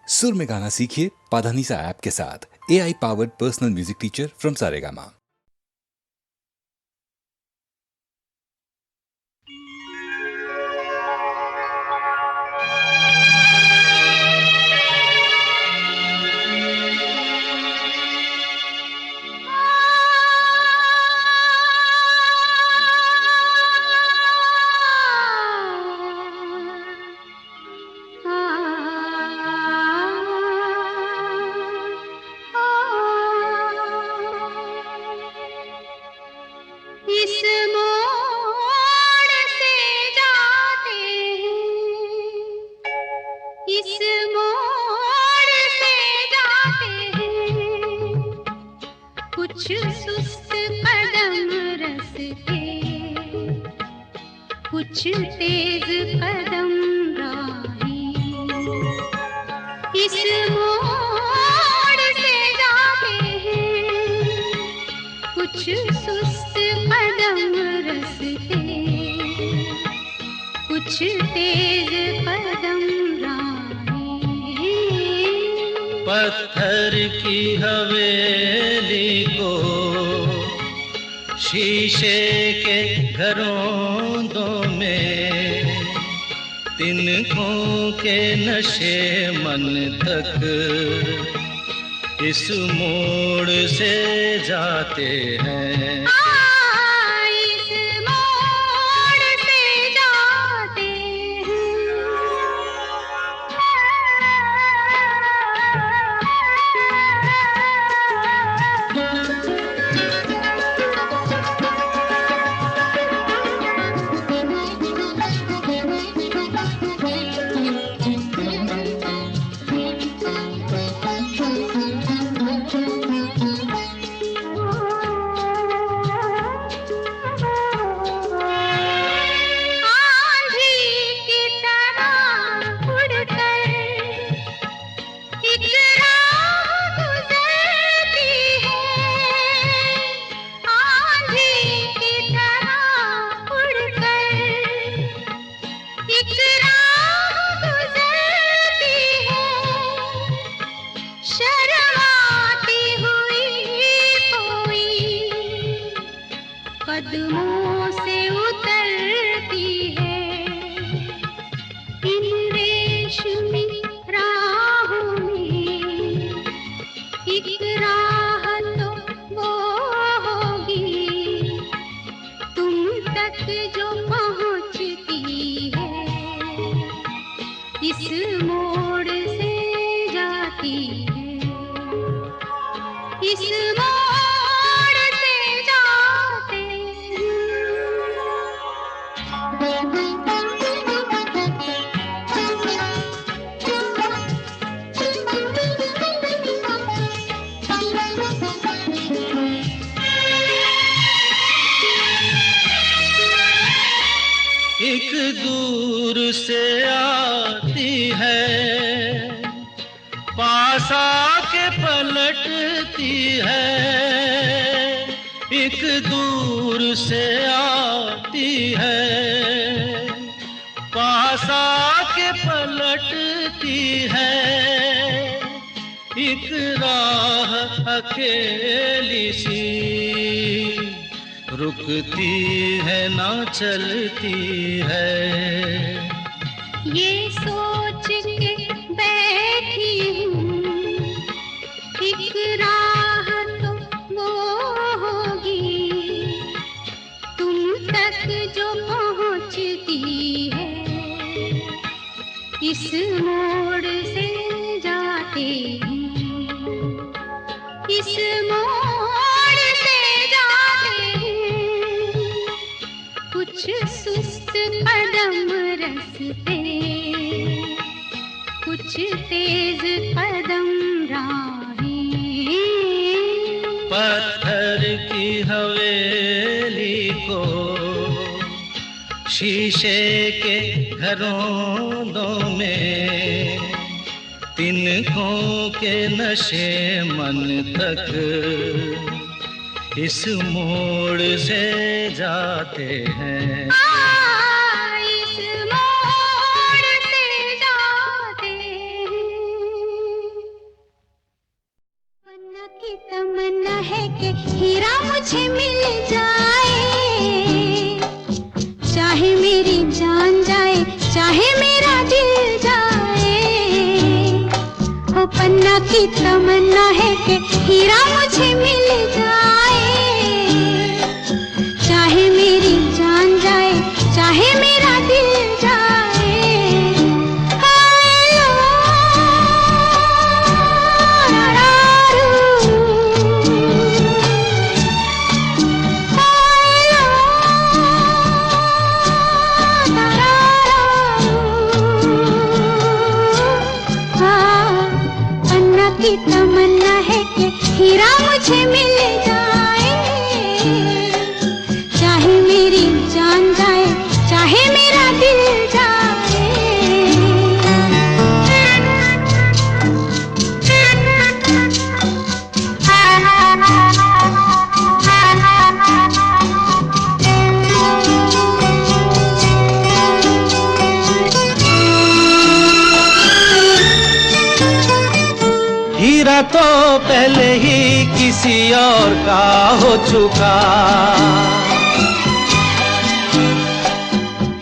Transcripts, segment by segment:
सुर में गाना सीखिए पाधानीसा ऐप के साथ। AI powered personal music teacher from Saregama. इस मोड़ से जाते हैं, इस मोड़ से जाते हैं, कुछ सुस्त कदम रस्ते, कुछ तेज कदम राही। इस मोड़ से जाते हैं, कुछ सुस्त कदम रस्ते, कुछ तेज कदम राही। पत्थर की हवेली को शीशे के घरों में, तिनकों के नशे मन तक इस मोड़ से जाते हैं। इस मोड़ से जाते कदमों से उतरती है, इन रेशमी राहों में एक राह तो वो होगी तुम तक जो पहुंचती है, इस मोड़ से जाती है, इस मोड़ से जाते एक दूर से आती है, पास आके पलटती है। एक दूर से आती है, पास आके पलटती है। एक राह अकेली सी रुकती है ना चलती है। ये सोच के बैठी हूँ, एक राह तो वो होगी तुम तक जो पहुँचती है, इस मोड़ से जाते हैं, इस मोड़ से जाते हैं, कुछ सुस्त कदम रस्ते, कुछ तेज कदम राही। पत्थर की हवेली को शीशे के घरों में, तिनकों के नशे मन तक इस मोड़ से जाते हैं। इस मोड़ से जाते हैं। है कि हीरा मुझे मिल जाए, चाहे मेरी जान जाए, चाहे मेरा दिल जाए। ओ पन्ना की तमन्ना है कि हीरा मुझे मिल जाए, चाहे मेरी जान जाए, चाहे मेरा दिल जाए। की तमन्ना है कि हीरा मुझे मिल जाए, चाहे मेरी जान जाए, चाहे मेरा दिल जाए। हीरा तो पहले ही किसी और का हो चुका,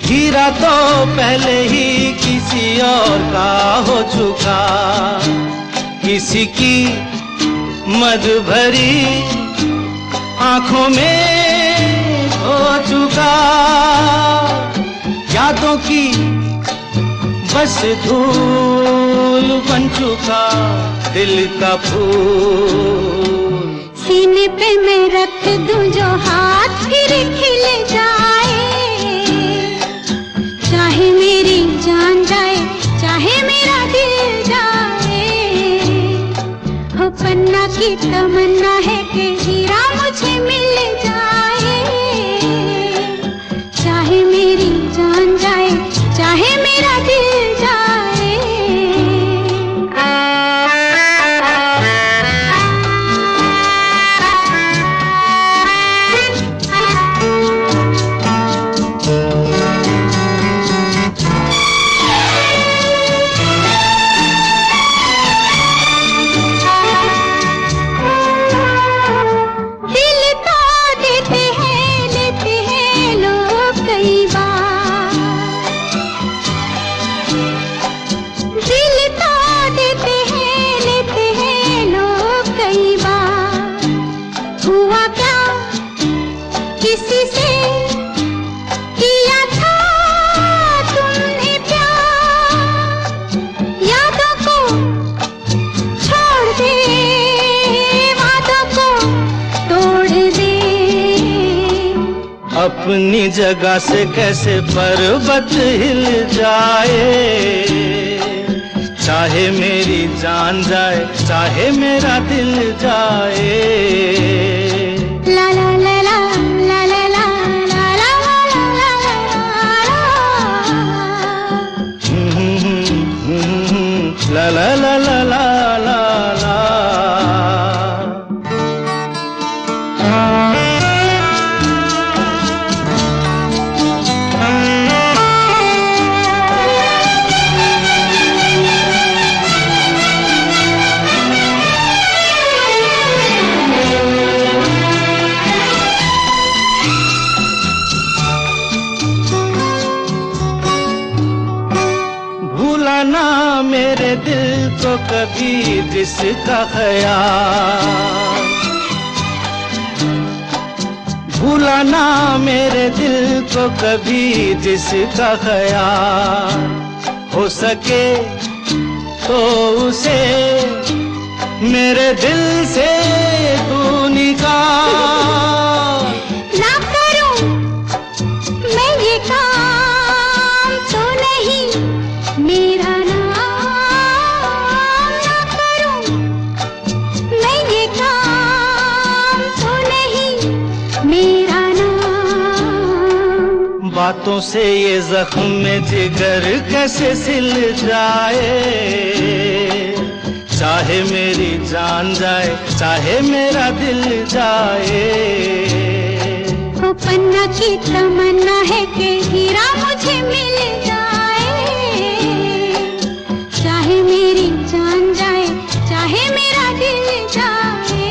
हीरा तो पहले ही किसी और का हो चुका। किसी की मद भरी आंखों में हो चुका, यादों की बस धूल बन चुका दिल का फूल। सीने पे मैं रख दूं जो हाथ फिर खिल जाए, चाहे मेरी जान जाए, चाहे मेरा दिल जाए। हो पन्ना की तमन्ना है कि हीरा मुझे मिल जाए, चाहे मेरी जान जाए, चाहे मेरा दिल जाए। अपनी जगह से कैसे पर्वत हिल जाए, चाहे मेरी जान जाए, चाहे मेरा दिल जाए। ला ला ला ला ला ला ला ला ला ला ला ला ला ला ला ला। भूलाना मेरे दिल को कभी जिसका ख्याल, भूलाना मेरे दिल को कभी जिसका ख्याल। हो सके तो उसे मेरे दिल से तू निकाल। ना करूं मैं ये काम तो नहीं मेरा नाम, ना करूं मैं ये काम तो नहीं मेरा नाम। बातों से ये जख्म में जिगर कैसे सिल जाए, चाहे मेरी जान जाए, चाहे मेरा दिल जाए। ओ पन्ना की तमन्ना है कि हीरा मुझे मिल जाए, चाहे मेरी जान जाए, चाहे मेरा दिल जाए।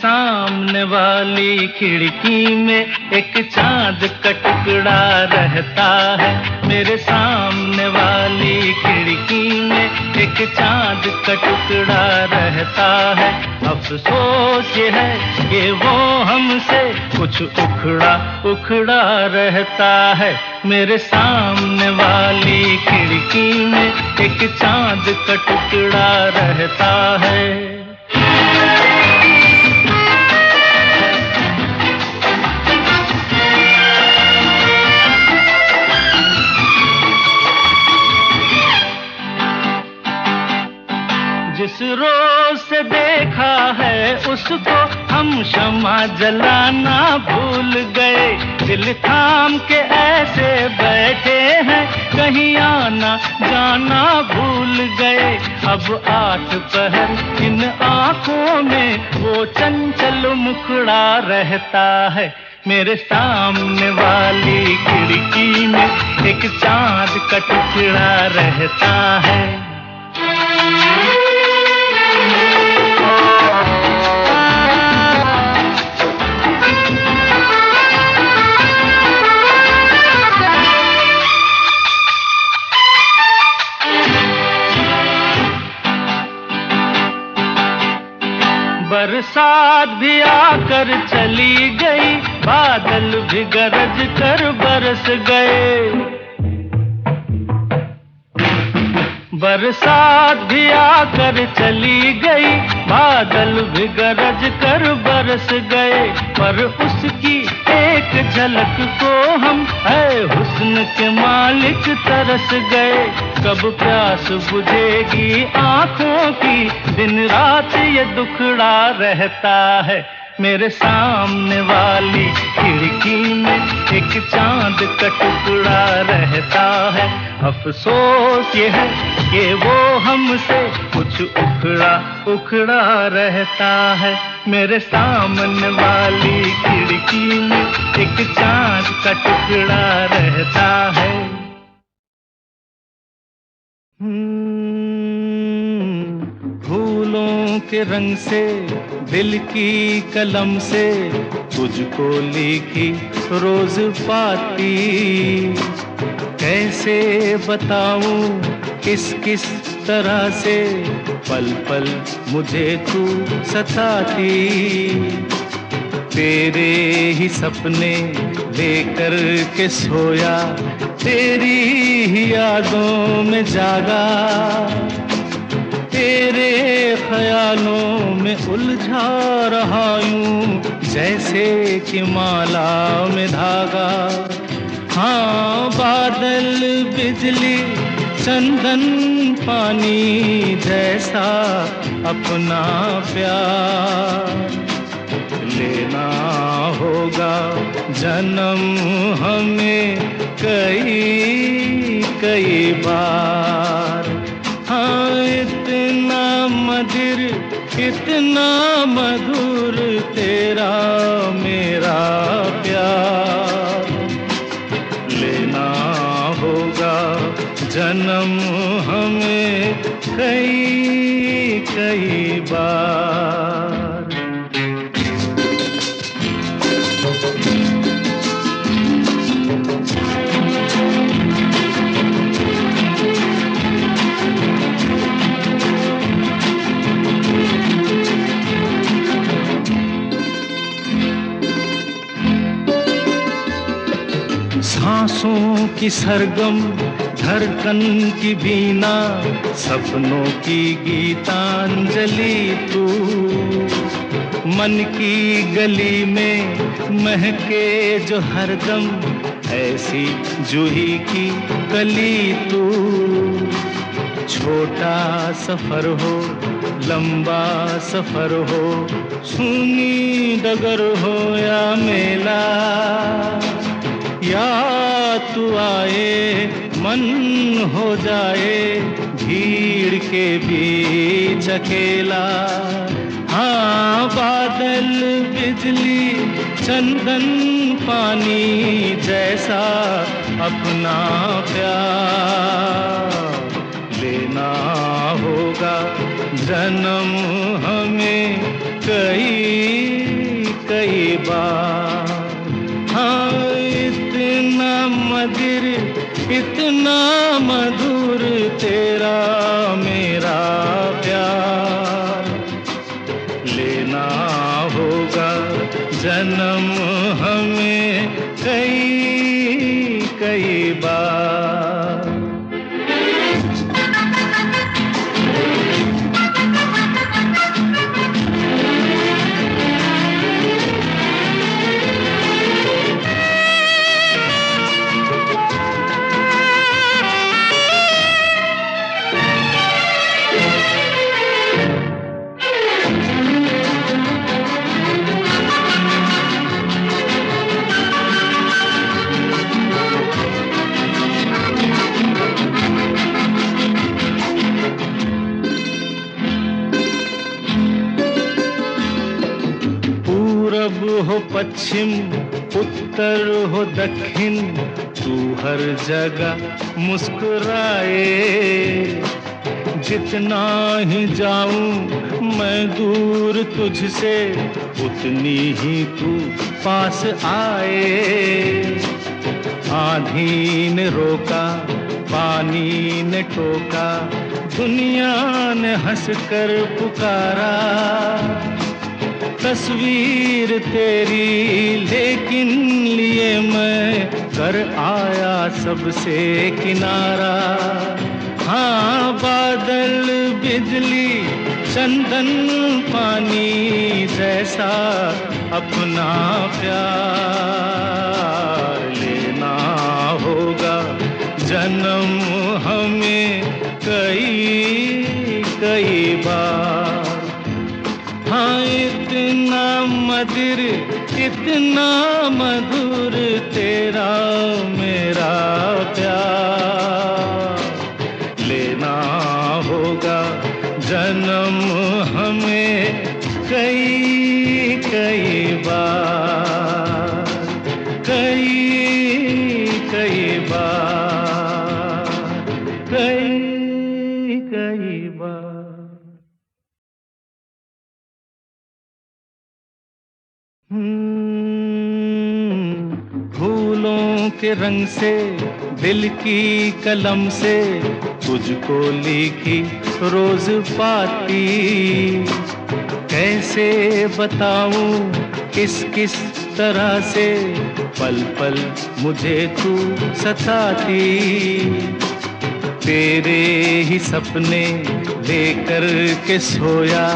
सामने वाली खिड़की में एक चांद का टुकड़ा रहता है। मेरे सामने वाली खिड़की में एक चांद का टुकड़ा रहता है। अफसोस ये है कि वो हमसे कुछ उखड़ा उखड़ा रहता है। मेरे सामने वाली खिड़की में एक चांद का टुकड़ा रहता है। जिस रोज से देखा है उसको हम शम्मा जलाना भूल गए। दिल थाम के ऐसे बैठे हैं, कहीं आना जाना भूल गए। अब 8 पहर इन आँखों में वो चंचल मुखड़ा रहता है। मेरे सामने वाली खिड़की में एक चांद का टुकड़ा रहता है। बरसात भी आकर चली गई, बादल भी गरज कर बरस गए। बरसात भी आकर चली गई, बादल भी गरज कर बरस गए। पर उसकी एक झलक को हम है हुस्न के मालिक तरस गए। कब प्यास बुझेगी आँखों की, दिन रात ये दुखड़ा रहता है। मेरे सामने वाली खिड़की में एक चांद का टुकड़ा रहता है। अफसोस ये है कि वो हमसे कुछ उखड़ा उखड़ा रहता है। मेरे सामने वाली खिड़की में एक चांद का टुकड़ा रहता है। फूलों के रंग से दिल की कलम से तुझको लिखी रोज पाती, कैसे बताऊं किस किस तरह से पल पल मुझे तू सताती। तेरे ही सपने लेकर के सोया, तेरी ही यादों में जागा, तेरे ख्यालों में उलझा रहा यूं जैसे कि माला में धागा। हाँ, बादल बिजली चंदन पानी जैसा अपना प्यार लेना होगा जन्म हमें कई कई बार। हाँ, इतना मधुर इतना मधुर तेरा मेरा प्यार लेना होगा जन्म हमें कई कई बार। सांसों की सरगम धड़कन की बीना, सपनों की गीतांजलि तू। मन की गली में महके जो हरदम ऐसी जूही की कली तू। छोटा सफर हो लंबा सफर हो, सूनी डगर हो या मेला, या तू आए मन हो जाए भीड़ के बीच अकेला। हाँ, बादल बिजली चंदन पानी जैसा अपना प्यार लेना होगा जन्म हमें कई कई बार। हाँ इतना मधुर इतना मधुर तेरा मेरा प्यार, लेना होगा जन्म हमें कई कई बार। हो पश्चिम उत्तर हो दक्षिण, तू हर जगह मुस्कुराए। जितना ही जाऊं मैं दूर तुझसे, उतनी ही तू पास आए। आंधी ने रोका पानी ने टोका, दुनिया ने हंसकर पुकारा। तस्वीर तेरी लेकिन लिए मैं कर आया सबसे किनारा। हाँ बादल बिजली चंदन पानी जैसा अपना प्यार, लेना होगा जन्म हमें कई कई बार। हाँ इतना मधुर इतना मधुर तेरा मेरा प्यार, लेना होगा जन्म हमें कई कई बार, कई कई बार, कई कई बार। फूलों के रंग से दिल की कलम से तुझको लिखी रोज पाती। कैसे बताऊं किस किस तरह से पल पल मुझे तू सताती। तेरे ही सपने लेकर के सोया,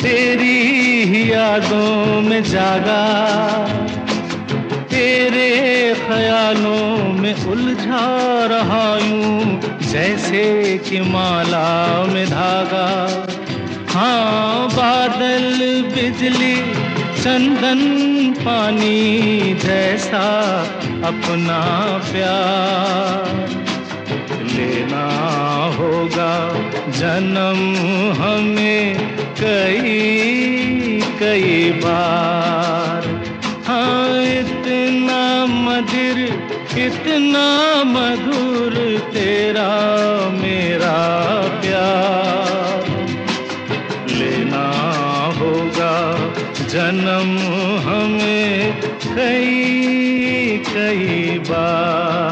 तेरी ही यादों में जागा। तेरे ख्यालों में उलझा रहा यूं जैसे कि माला में धागा। हाँ बादल बिजली चंदन पानी जैसा अपना प्यार, लेना होगा जन्म हमें कई कई बार। हाँ इतना मधुर इतना मधुर तेरा मेरा प्यार, लेना होगा जन्म हमें कई कई बार।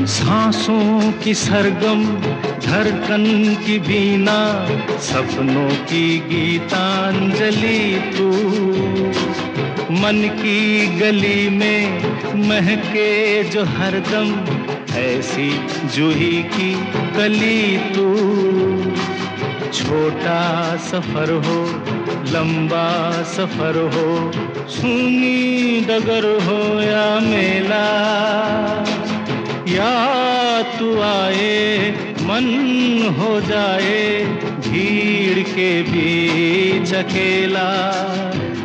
सांसों की सरगम धड़कन की बीना, सपनों की गीतांजलि तू। मन की गली में महके जो हरदम, ऐसी जूही की कली तू। छोटा सफर हो लंबा सफर हो, सूनी डगर हो या मेला, या तू आए मन हो जाए भीड़ के बीच अकेला।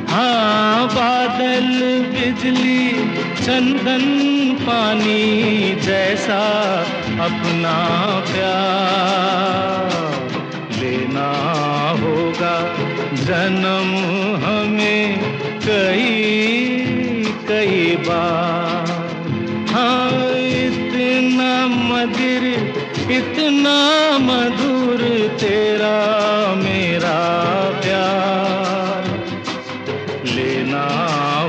हाँ बादल बिजली चंदन पानी जैसा अपना प्यार, लेना होगा जन्म हमें कई कई बार। हाँ, इतना मधुर इतना मधुर तेरा मेरा प्यार। लेना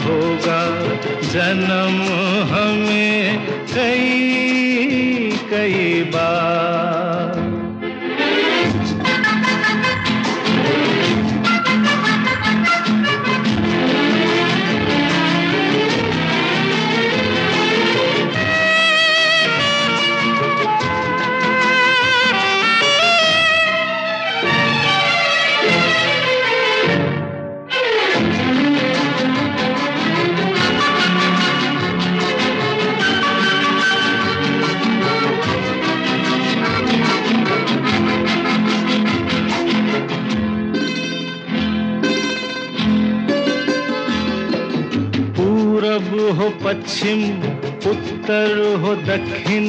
होगा जन्म हमें कई कई बार। पूरब हो पश्चिम उत्तर हो दक्षिण,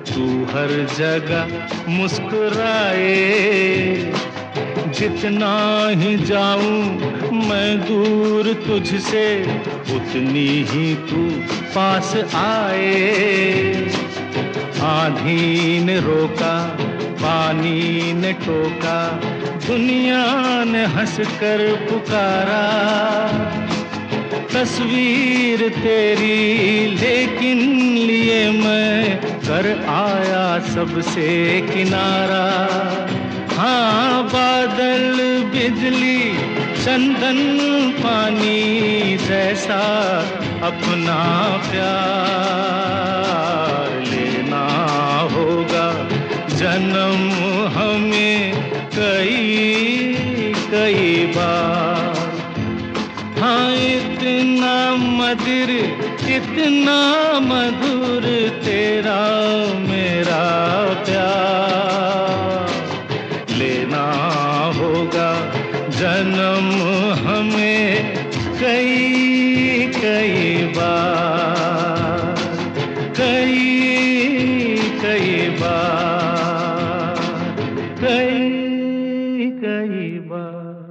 तू हर जगह मुस्कुराए। जितना ही जाऊं मैं दूर तुझसे, उतनी ही तू पास आए। आंधी ने रोका, पानी ने टोका, दुनिया ने हंसकर पुकारा। तस्वीर तेरी लेकिन लिए मैं कर आया सबसे किनारा। हाँ, बादल बिजली चंदन पानी जैसा अपना प्यार। लेना होगा जन्म हमें कई कई बार। हाँ, इतना मधुर इतना मधुर तेरा मेरा प्यार। लेना होगा जन्म हमें कई कई बार, कई कई बार, कई कई बार।